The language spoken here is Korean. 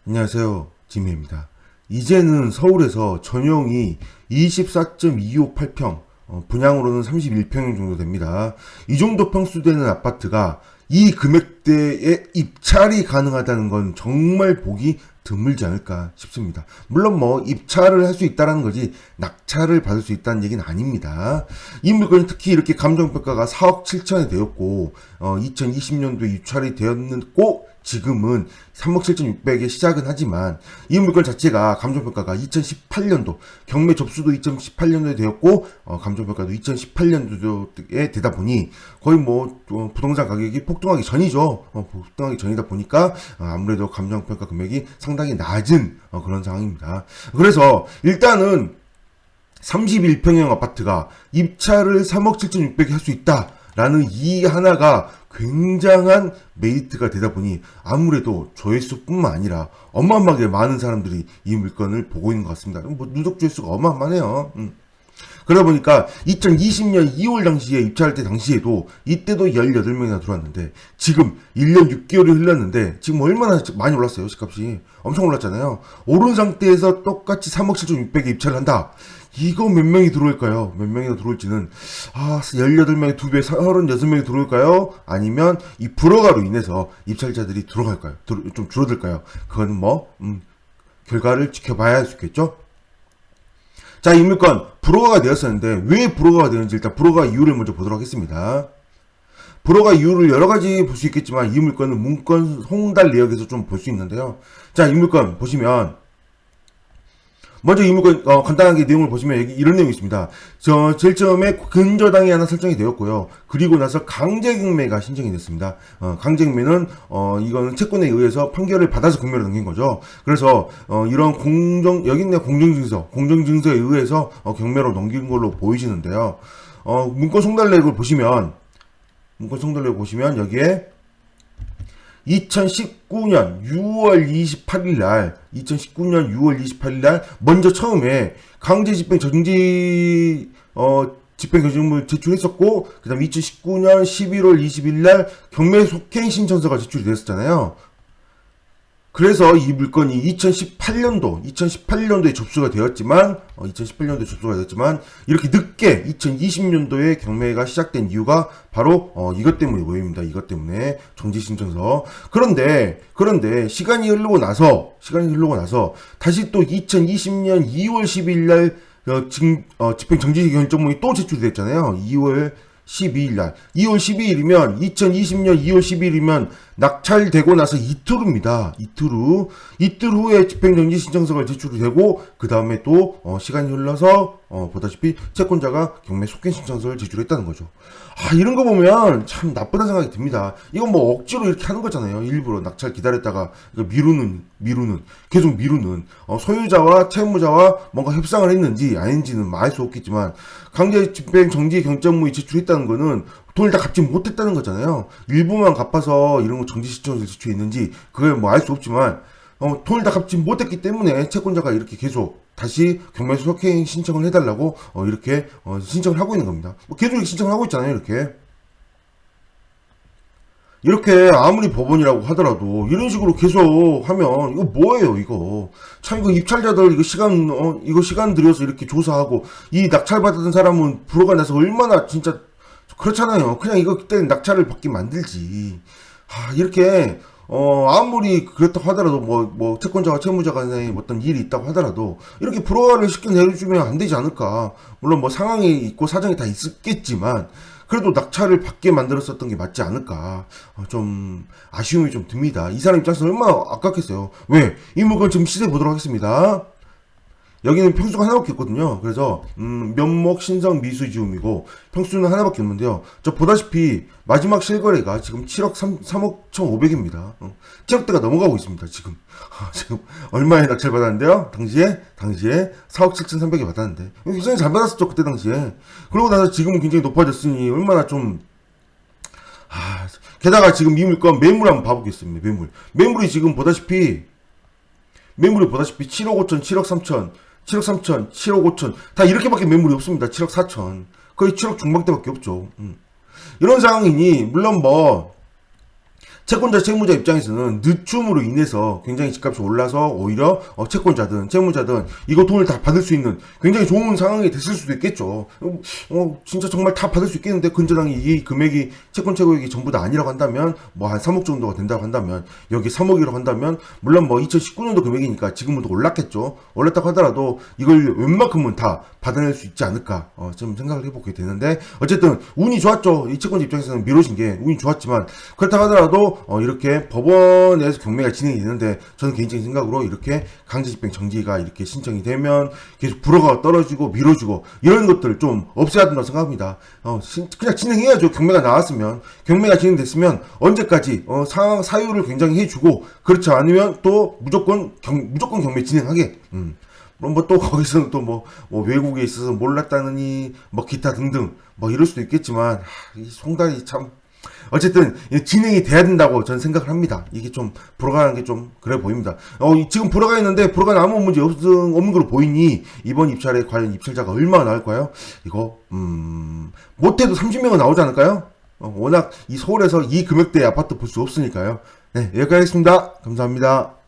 안녕하세요. 지미입니다. 이제는 서울에서 전용이 24.258평, 분양으로는 31평 정도 됩니다. 이 정도 평수되는 아파트가 이 금액대에 입찰이 가능하다는 건 정말 보기 드물지 않을까 싶습니다. 물론 뭐 입찰을 할 수 있다는 거지 낙찰을 받을 수 있다는 얘기는 아닙니다. 이 물건이 특히 이렇게 감정평가가 4억 7천에 되었고 2020년도에 입찰이 되었고 지금은 3억 7,600에 시작은 하지만 이 물건 자체가 감정평가가 2018년도 경매 접수도 2018년도에 되었고 감정평가도 2018년도에 되다 보니 거의 뭐 부동산 가격이 폭등하기 전이죠. 폭등하기 전이다 보니까 아무래도 감정평가 금액이 상당히 낮은 그런 상황입니다. 그래서 일단은 31평형 아파트가 입찰을 3억 7,600에 할 수 있다라는 이 하나가 굉장한 메리트가 되다 보니 아무래도 조회수뿐만 아니라 어마어마하게 많은 사람들이 이 물건을 보고 있는 것 같습니다. 뭐 누적 조회수가 어마어마하네요. 그러다 보니까 2020년 2월 당시에 입찰할 때 당시에도 이때도 18명이나 들어왔는데 지금 1년 6개월이 흘렀는데 지금 얼마나 많이 올랐어요. 집값이 엄청 올랐잖아요. 오른 상태에서 똑같이 3억 7,600에 입찰을 한다. 이거 몇 명이 들어올까요? 몇 명이나 들어올지는 18명에 2배 36명이 들어올까요? 아니면 이 불허가로 인해서 입찰자들이 들어갈까요? 좀 줄어들까요? 그거는 뭐 결과를 지켜봐야 할 수 있겠죠? 자, 이 물건 불허가가 되었었는데 왜 불허가가 되는지 일단 불허가 이유를 먼저 보도록 하겠습니다. 불허가 이유를 여러 가지 볼 수 있겠지만 이 물건은 문건 송달 내역에서 좀 볼 수 있는데요. 자, 이 물건 보시면 먼저 이 물건 간단하게 내용을 보시면 여기 이런 내용이 있습니다. 제일 처음에 근저당이 하나 설정이 되었고요. 그리고 나서 강제경매가 신청이 됐습니다. 강제경매는 이거는 채권에 의해서 판결을 받아서 경매로 넘긴 거죠. 그래서 이런 여기 있네 공정증서에 의해서 경매로 넘긴 걸로 보이시는데요. 문건 송달 내역을 보시면 여기에 2019년 6월 28일 날 먼저 처음에 강제 집행 정지 집행 결정을 제출했었고 그다음 2019년 11월 20일 날 경매 속행 신청서가 제출이 됐었잖아요. 그래서 이 물건이 2018년도에 접수가 되었지만 이렇게 늦게 2020년도에 경매가 시작된 이유가 바로 이것 때문에 보입니다. 이것 때문에 정지 신청서. 그런데 시간이 흐르고 나서 다시 또 2020년 2월 12일 날 집행 정지 결정문이 또 제출이 됐잖아요. 2월 12일이면 2020년 2월 12일이면 낙찰되고 나서 이틀 후에 집행정지 신청서가 제출이 되고 그 다음에 또 시간이 흘러서 보다시피 채권자가 경매 속행 신청서를 제출했다는 거죠. 이런 거 보면 참 나쁘다는 생각이 듭니다. 이건 뭐 억지로 이렇게 하는 거잖아요. 일부러 낙찰 기다렸다가 계속 미루는 소유자와 채무자와 뭔가 협상을 했는지 아닌지는 알 수 없겠지만 강제 집행 정지 경찰문이 제출했다는 거는 돈을 다 갚지 못했다는 거잖아요. 일부만 갚아서 이런 거 정지 신청을 제출했는지 그걸 뭐 알 수 없지만 돈을 다 갚지 못했기 때문에 채권자가 이렇게 계속 다시 경매 속행 신청을 해달라고 이렇게 신청을 하고 있는 겁니다. 계속 이렇게 신청을 하고 있잖아요. 이렇게 아무리 법원이라고 하더라도 이런 식으로 계속 하면 이거 뭐예요 이거. 참 이거 입찰자들 이거 시간 들여서 이렇게 조사하고 이 낙찰받은 사람은 불허가 나서 얼마나 진짜 그렇잖아요. 그냥 이거 그때는 낙찰을 받게 만들지. 이렇게 아무리 그렇다고 하더라도 뭐 채권자와 채무자 간에 어떤 일이 있다고 하더라도 이렇게 불허가를 쉽게 내려주면 안 되지 않을까. 물론 뭐 상황이 있고 사정이 다 있었겠지만 그래도 낙찰을 받게 만들었었던 게 맞지 않을까. 좀 아쉬움이 좀 듭니다. 이 사람 입장에서 얼마나 아깝겠어요. 왜? 이 물건 지금 시세 보도록 하겠습니다. 여기는 평수가 하나밖에 없거든요. 그래서 면목 신성 미수지음이고 평수는 하나밖에 없는데요. 저 보다시피 마지막 실거래가 지금 3억 1,500입니다. 7억대가 넘어가고 있습니다. 지금 얼마에 낙찰 받았는데요? 당시에 4억 7,300에 받았는데 굉장히 잘 받았었죠. 그때 당시에. 그러고 나서 지금은 굉장히 높아졌으니 얼마나 좀 게다가 지금 이 물건 매물 한번 봐보겠습니다. 매물이 지금 보다시피 7억 5천, 7억 3천, 7억 5천 다 이렇게밖에 매물이 없습니다. 7억 4천 거의 7억 중반대밖에 없죠. 이런 상황이니 물론 뭐 채권자, 채무자 입장에서는 늦춤으로 인해서 굉장히 집값이 올라서 오히려 채권자든 채무자든 이거 돈을 다 받을 수 있는 굉장히 좋은 상황이 됐을 수도 있겠죠. 진짜 정말 다 받을 수 있겠는데 근저당이 이 금액이 채권 채고액이 전부 다 아니라고 한다면 뭐 한 3억 정도가 된다고 한다면 여기 3억이라고 한다면 물론 뭐 2019년도 금액이니까 지금은 더 올랐겠죠. 올랐다고 하더라도 이걸 웬만큼은 다 받아낼 수 있지 않을까 좀 생각을 해보게 되는데 어쨌든 운이 좋았죠. 이 채권자 입장에서는 미뤄진 게 운이 좋았지만 그렇다고 하더라도 이렇게 법원에서 경매가 진행이 되는데 저는 개인적인 생각으로 이렇게 강제집행 정지가 이렇게 신청이 되면 계속 불허가 떨어지고 미뤄지고 이런 것들을 좀 없애야 된다고 생각합니다. 그냥 진행해야죠. 경매가 나왔으면 경매가 진행됐으면 언제까지 사유를 굉장히 해주고 그렇지 않으면 또 무조건 경매 진행하게. 그럼 뭐 또 거기서는 또 뭐 외국에 있어서 몰랐다느니 뭐 기타 등등 뭐 이럴 수도 있겠지만 이 송달이 참 어쨌든 진행이 돼야 된다고 저는 생각을 합니다. 이게 좀 불어가는 게 좀 그래 보입니다. 지금 불어가 있는데 불어가는 아무 문제 없는 걸로 보이니 이번 입찰에 과연 입찰자가 얼마나 나올까요? 이거 못해도 30명은 나오지 않을까요? 워낙 이 서울에서 이 금액대의 아파트 볼 수 없으니까요. 네, 여기까지 하겠습니다. 감사합니다.